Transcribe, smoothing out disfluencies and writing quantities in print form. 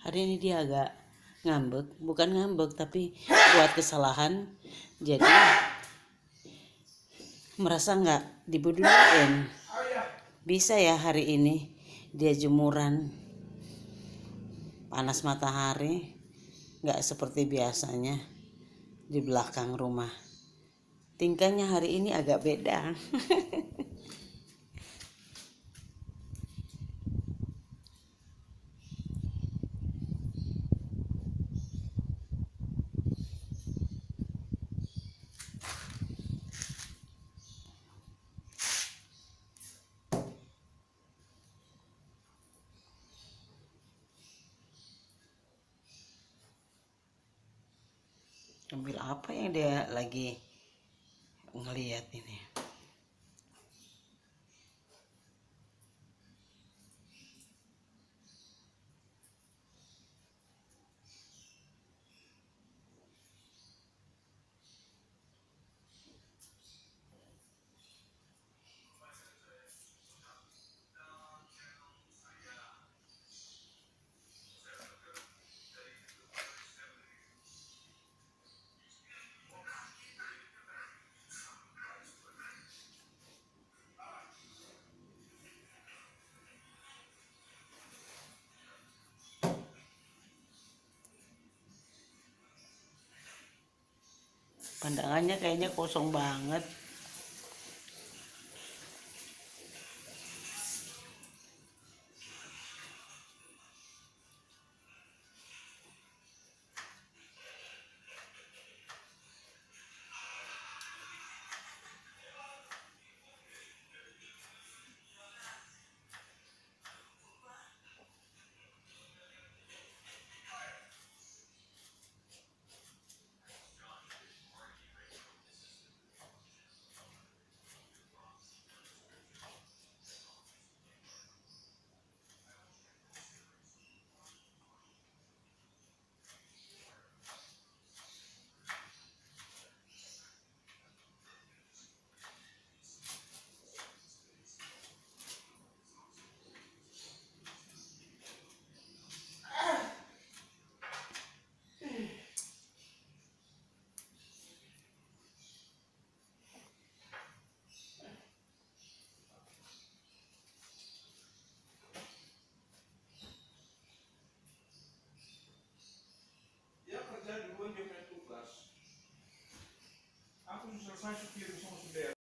Hari ini dia agak ngambek, bukan ngambek tapi buat kesalahan, jadi merasa nggak dipeduliin. Bisa ya hari ini dia jemuran panas matahari, nggak seperti biasanya di belakang rumah. Tingkahnya hari ini agak beda. Ambil apa yang dia lagi ngeliat ini? Pandangannya kayaknya kosong banget.